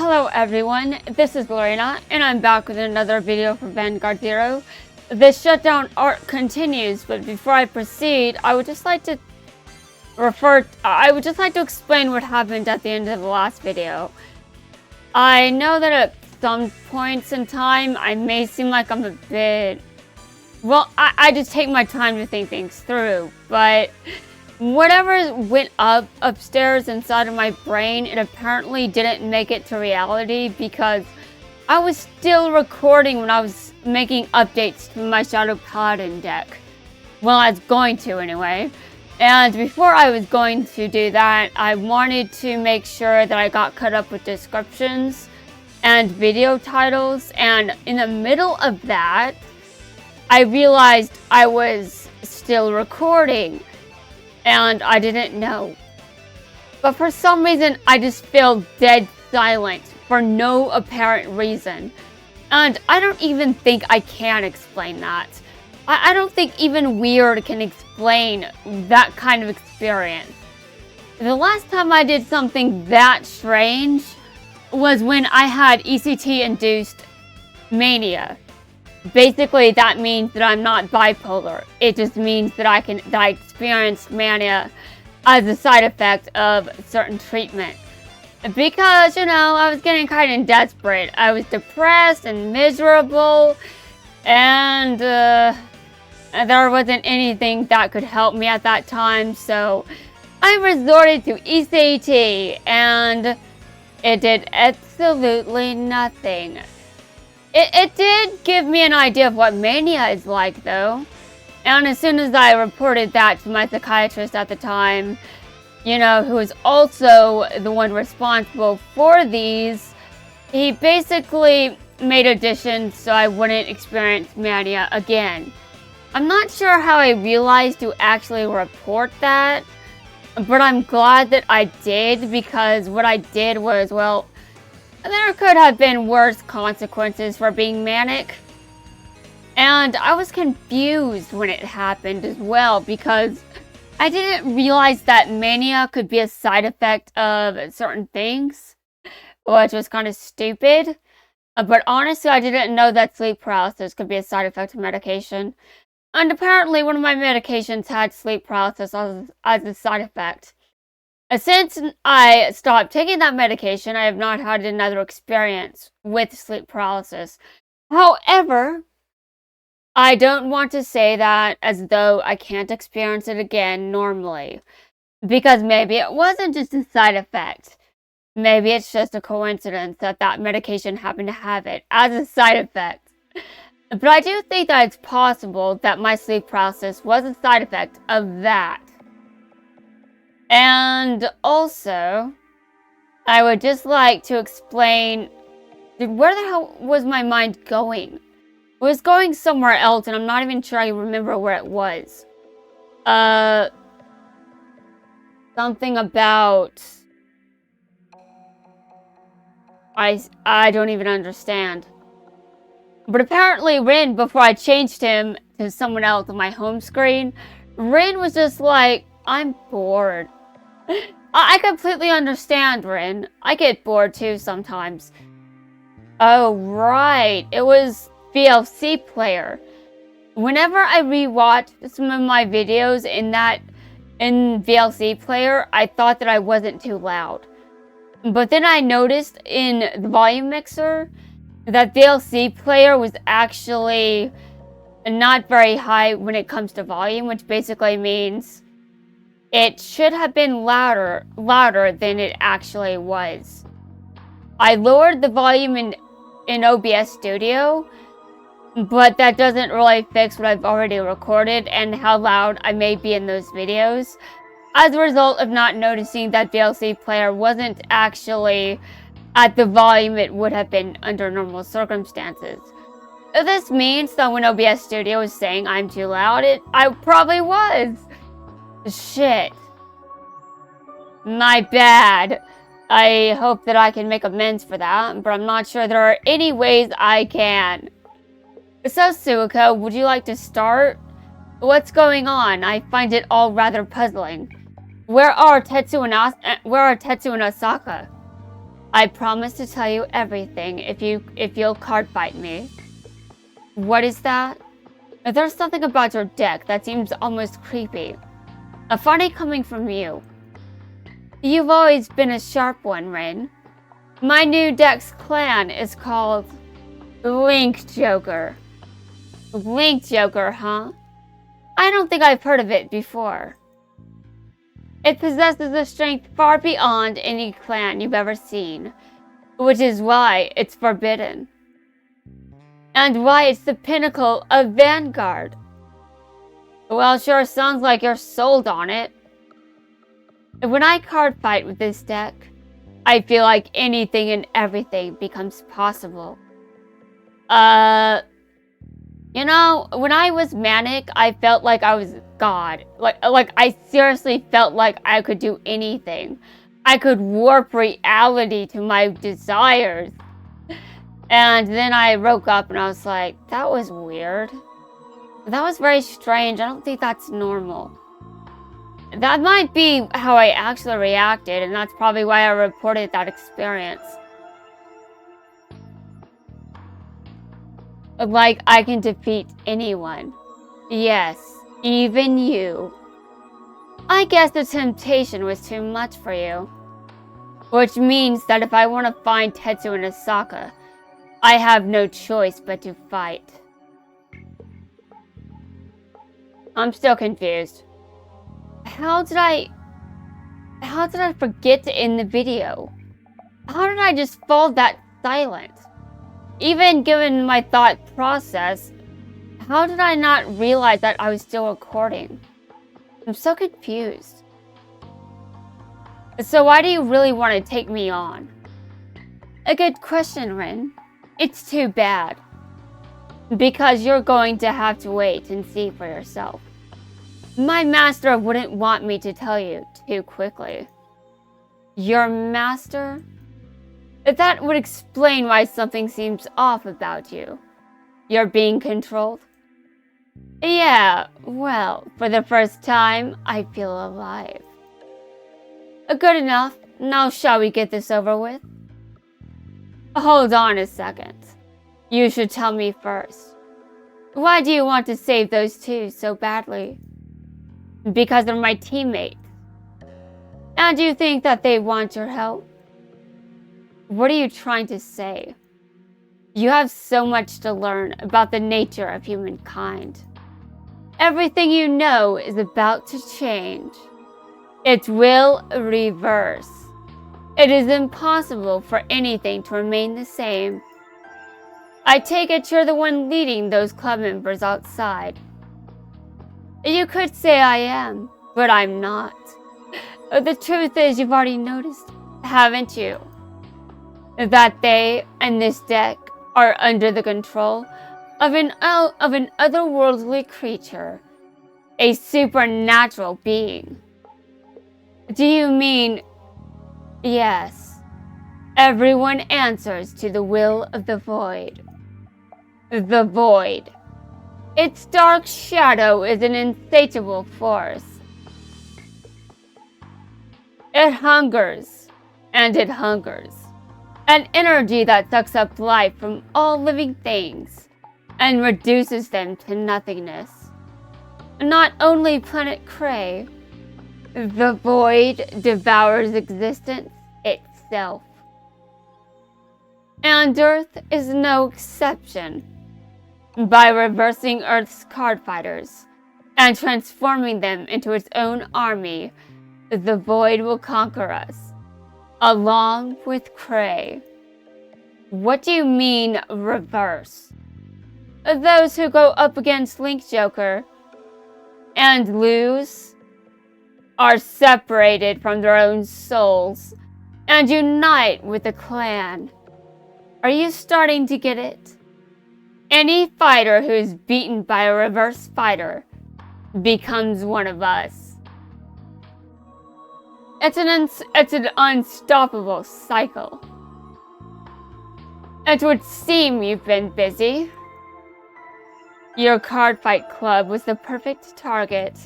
Hello everyone, this is Lorena, and I'm back with another video for Vanguard Zero. The shutdown arc continues, but before I proceed, I would just like to explain what happened at the end of the last video. I know that at some points in time, I may seem like I'm a bit... Well, I just take my time to think things through, but... whatever went upstairs inside of my brain, it apparently didn't make it to reality because I was still recording when I was making updates to my Shadow Paladin deck. Well, I was going to anyway. And before I was going to do that, I wanted to make sure that I got caught up with descriptions and video titles. And in the middle of that, I realized I was still recording. And I didn't know. But for some reason, I just feel dead silent for no apparent reason. And I don't even think I can explain that. I don't think even weird can explain that kind of experience. The last time I did something that strange was when I had ECT-induced mania. Basically, that means that I'm not bipolar. It just means that I experienced mania as a side effect of certain treatment. Because, you know, I was getting kind of desperate. I was depressed and miserable, and there wasn't anything that could help me at that time, so I resorted to ECT, and it did absolutely nothing. It did give me an idea of what mania is like, though. And as soon as I reported that to my psychiatrist at the time, you know, who was also the one responsible for these, he basically made additions so I wouldn't experience mania again. I'm not sure how I realized to actually report that, but I'm glad that I did, because what I did was, well, there could have been worse consequences for being manic. And I was confused when it happened as well, because I didn't realize that mania could be a side effect of certain things, which was kind of stupid. But honestly, I didn't know that sleep paralysis could be a side effect of medication. And apparently one of my medications had sleep paralysis as a side effect. Since I stopped taking that medication, I have not had another experience with sleep paralysis. However, I don't want to say that as though I can't experience it again normally. Because maybe it wasn't just a side effect. Maybe it's just a coincidence that that medication happened to have it as a side effect. But I do think that it's possible that my sleep paralysis was a side effect of that. And also, I would just like to explain, where the hell was my mind going? It was going somewhere else, and I'm not even sure I remember where it was. Something about... I don't even understand. But apparently Rin, before I changed him to someone else on my home screen, Rin was just like, I'm bored. I completely understand, Rin. I get bored too sometimes. Oh, right. It was VLC player. Whenever I rewatch some of my videos in VLC player, I thought that I wasn't too loud. But then I noticed in the volume mixer that VLC player was actually not very high when it comes to volume, which basically means it should have been louder than it actually was. I lowered the volume in OBS Studio, but that doesn't really fix what I've already recorded and how loud I may be in those videos, as a result of not noticing that VLC player wasn't actually at the volume it would have been under normal circumstances. This means that when OBS Studio is saying I'm too loud, I probably was. Shit. My bad. I hope that I can make amends for that, but I'm not sure there are any ways I can. So, Suiko, would you like to start? What's going on? I find it all rather puzzling. Where are Tetsu and Osaka? I promise to tell you everything if you'll card fight me. What is that? There's something about your deck that seems almost creepy. Funny coming from you. You've always been a sharp one, Rin. My new deck's clan is called Link Joker. Link Joker, huh? I don't think I've heard of it before. It possesses a strength far beyond any clan you've ever seen, which is why it's forbidden. And why it's the pinnacle of Vanguard. Well, sure sounds like you're sold on it. When I card fight with this deck, I feel like anything and everything becomes possible. You know, when I was manic, I felt like I was God. Like I seriously felt like I could do anything. I could warp reality to my desires. And then I woke up and I was like, that was weird. That was very strange. I don't think that's normal. That might be how I actually reacted, and that's probably why I reported that experience. Like I can defeat anyone. Yes, even you. I guess the temptation was too much for you. Which means that if I want to find Tetsu and Asaka, I have no choice but to fight. I'm still confused. How did I forget to end the video? How did I just fall that silent? Even given my thought process, how did I not realize that I was still recording? I'm so confused. So why do you really want to take me on? A good question, Rin. It's too bad. Because you're going to have to wait and see for yourself. My master wouldn't want me to tell you too quickly. Your master? That would explain why something seems off about you. You're being controlled? Yeah, well, for the first time, I feel alive. Good enough. Now shall we get this over with? Hold on a second. You should tell me first. Why do you want to save those two so badly? Because they're my teammates. And you think that they want your help? What are you trying to say? You have so much to learn about the nature of humankind. Everything you know is about to change. It will reverse. It is impossible for anything to remain the same. I take it you're the one leading those club members outside. You could say I am, but I'm not. The truth is you've already noticed, haven't you? That they and this deck are under the control of an otherworldly creature, a supernatural being. Do you mean... Yes. Everyone answers to the will of the void. The void. Its dark shadow is an insatiable force. It hungers, and it hungers. An energy that sucks up life from all living things and reduces them to nothingness. Not only planet Cray, the void devours existence itself. And Earth is no exception. By reversing Earth's card fighters and transforming them into its own army, the void will conquer us, along with Cray. What do you mean, reverse? Those who go up against Link Joker and lose are separated from their own souls and unite with the clan. Are you starting to get it? Any fighter who is beaten by a reverse fighter becomes one of us. It's an unstoppable cycle. It would seem you've been busy. Your card fight club was the perfect target.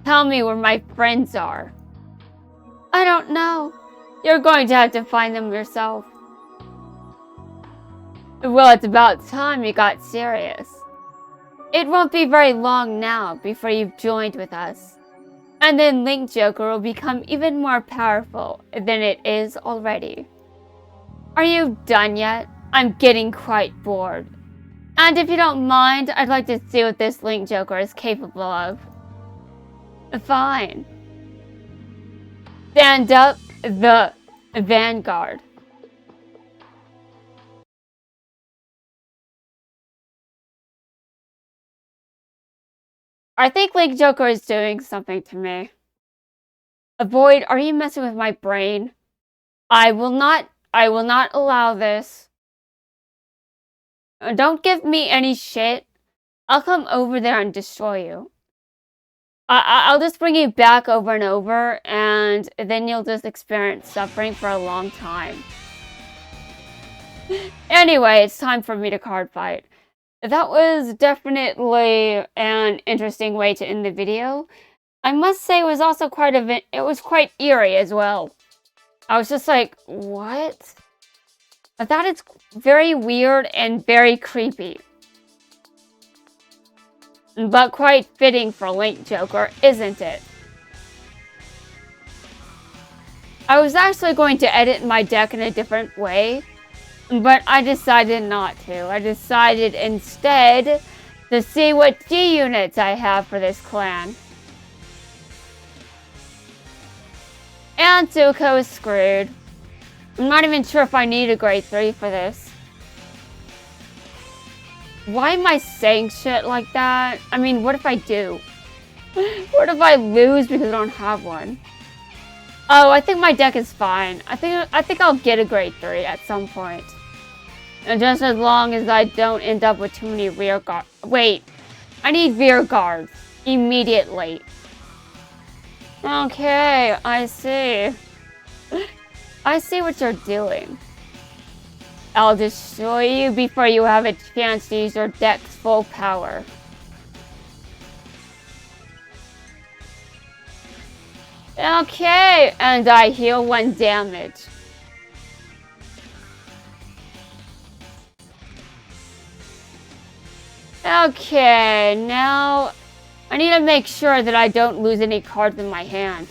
Tell me where my friends are. I don't know. You're going to have to find them yourself. Well, it's about time you got serious. It won't be very long now before you've joined with us. And then Link Joker will become even more powerful than it is already. Are you done yet? I'm getting quite bored. And if you don't mind, I'd like to see what this Link Joker is capable of. Fine. Stand up, the Vanguard. I think Link Joker is doing something to me. Avoid, are you messing with my brain? I will not allow this. Don't give me any shit. I'll come over there and destroy you. I'll just bring you back over and over, and then you'll just experience suffering for a long time. Anyway, it's time for me to card fight. That was definitely an interesting way to end the video. I must say it was also quite eerie as well. I was just like, what? That is very weird and very creepy. But quite fitting for Link Joker, isn't it? I was actually going to edit my deck in a different way, but I decided not to. I decided instead to see what G units I have for this clan. And Suiko is screwed. I'm not even sure if I need a grade 3 for this. Why am I saying shit like that? I mean, what if I do? What if I lose because I don't have one? Oh, I think my deck is fine. I think I'll get a grade 3 at some point. And just as long as I don't end up with too many rear guards. Wait, I need rear guards immediately. Okay, I see. I see what you're doing. I'll destroy you before you have a chance to use your deck's full power. Okay, and I heal 1 damage. Okay, now I need to make sure that I don't lose any cards in my hand.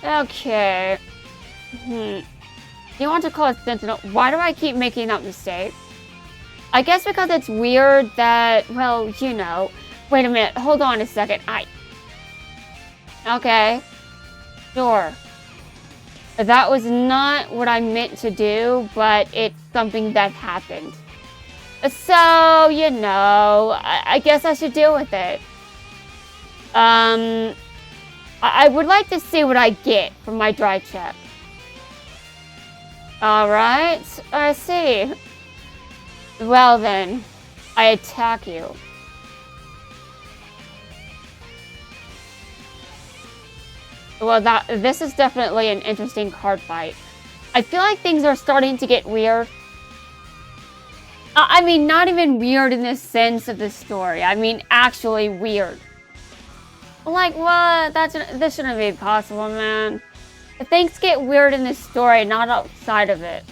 Okay. You want to call it Sentinel? Why do I keep making that mistake? I guess because it's weird that, well, you know. Wait a minute, hold on a second. Okay. Sure. That was not what I meant to do, but it's something that happened. So, you know, I guess I should deal with it. I would like to see what I get from my dry check. Alright, I see. Well then, I attack you. Well, this is definitely an interesting card fight. I feel like things are starting to get weird. I mean, not even weird in the sense of the story. I mean, actually weird. Like, what? This shouldn't be possible, man. Things get weird in the story, not outside of it.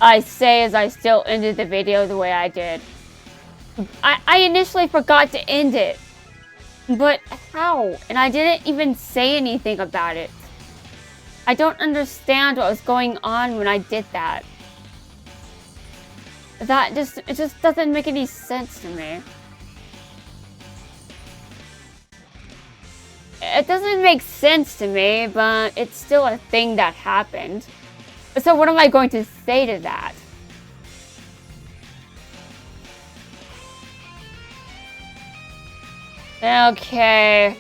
I say as I still ended the video the way I did. I initially forgot to end it. But how? And I didn't even say anything about it. I don't understand what was going on when I did that. It just doesn't make any sense to me. It doesn't make sense to me, but it's still a thing that happened. So what am I going to say to that? Okay,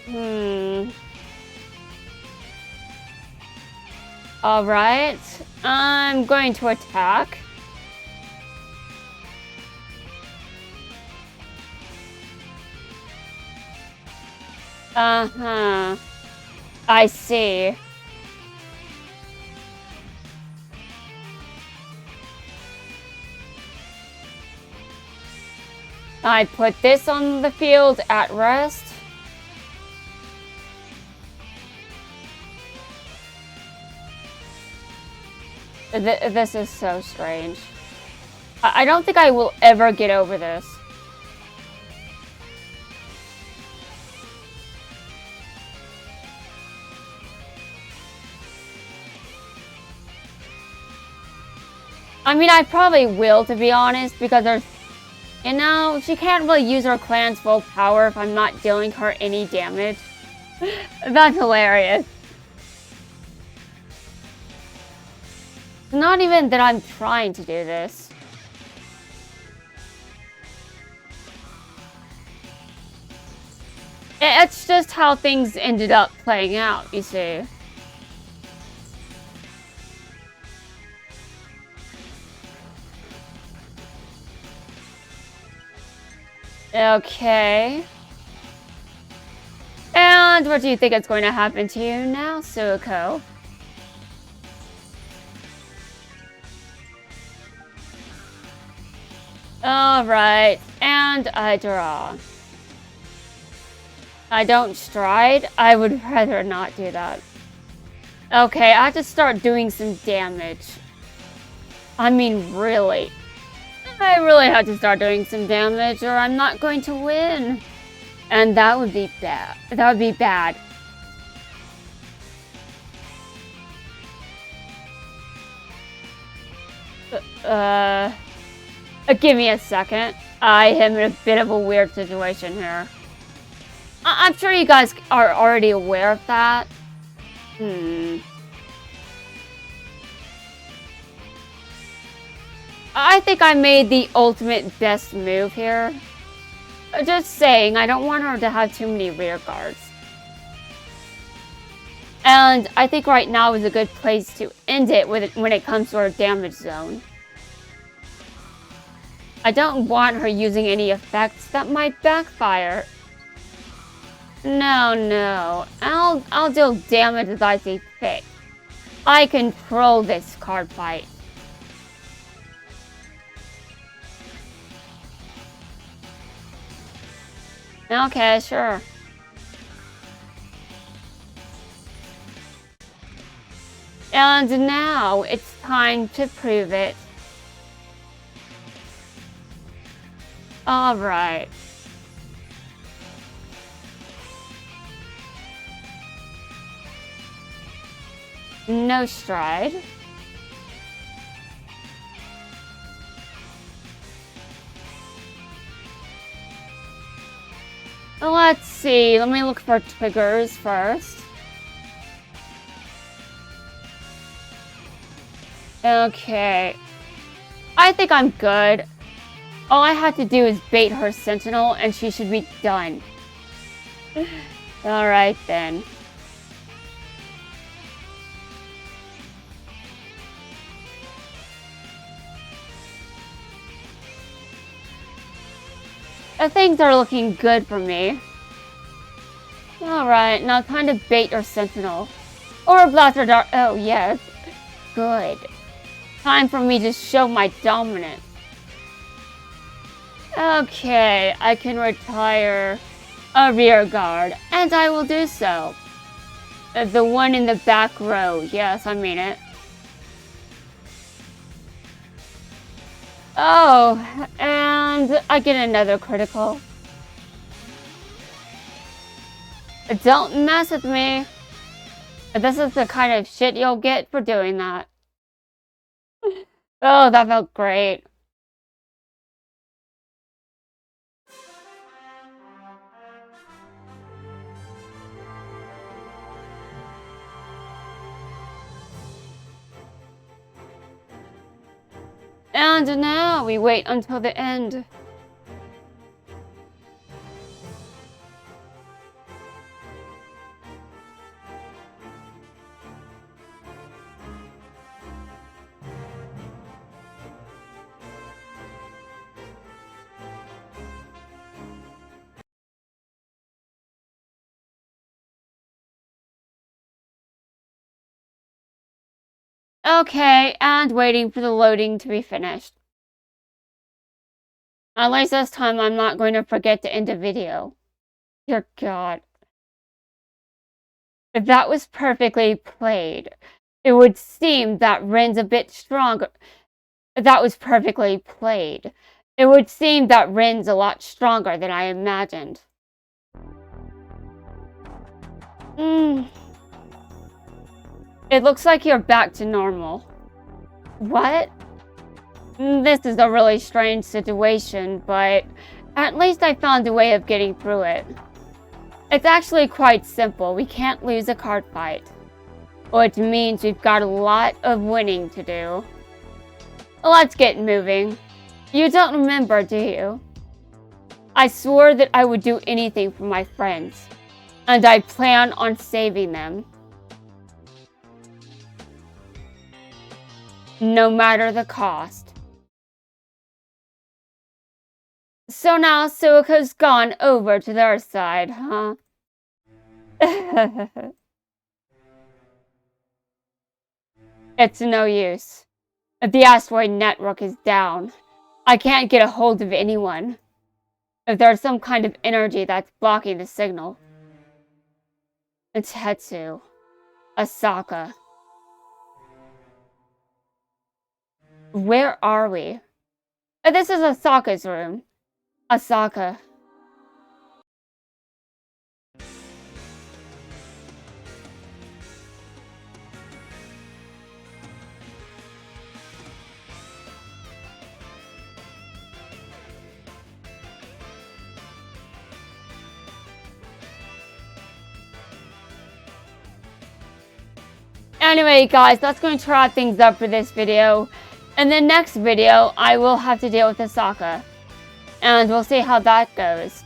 Alright, I'm going to attack. Uh-huh. I see. I put this on the field at rest. This is so strange. I don't think I will ever get over this. I mean, I probably will, to be honest, because there's... You know, she can't really use her clan's full power if I'm not dealing her any damage. That's hilarious. It's not even that I'm trying to do this. It's just how things ended up playing out, you see. Okay. And what do you think is going to happen to you now, Suiko? Alright, and I draw. I don't stride. I would rather not do that. Okay, I have to start doing some damage. I mean, really. I really have to start doing some damage or I'm not going to win. And that would be bad. That would be bad. Give me a second. I am in a bit of a weird situation here. I'm sure you guys are already aware of that. I think I made the ultimate best move here. Just saying, I don't want her to have too many rear guards. And I think right now is a good place to end it when it comes to her damage zone. I don't want her using any effects that might backfire. No. I'll deal damage as I see fit. I control this card fight. Okay, sure. And now it's time to prove it. Alright. No stride. Let's see. Let me look for triggers first. Okay. I think I'm good. All I have to do is bait her sentinel and she should be done. Alright then. Things are looking good for me. Alright, now time to bait or sentinel. Or a blaster dart. Oh, yes. Good. Time for me to show my dominance. Okay, I can retire a rear guard, and I will do so. The one in the back row. Yes, I mean it. Oh, and I get another critical. Don't mess with me. This is the kind of shit you'll get for doing that. Oh, that felt great. And now we wait until the end. Okay, and waiting for the loading to be finished. At least this time I'm not going to forget to end the video. Dear God. If that was perfectly played, it would seem that Rin's a bit stronger. If that was perfectly played, it would seem that Rin's a lot stronger than I imagined. It looks like you're back to normal. What? This is a really strange situation, but at least I found a way of getting through it. It's actually quite simple. We can't lose a card fight, which means we've got a lot of winning to do. Let's get moving. You don't remember, do you? I swore that I would do anything for my friends, and I plan on saving them. No matter the cost. So now Suiko's gone over to their side, huh? It's no use. If the asteroid network is down, I can't get a hold of anyone. If there's some kind of energy that's blocking the signal. It's Hetsu. Asaka. Where are we? This is Asaka's room. Asaka. Anyway, guys, that's going to wrap things up for this video. In the next video, I will have to deal with Asaka. And we'll see how that goes.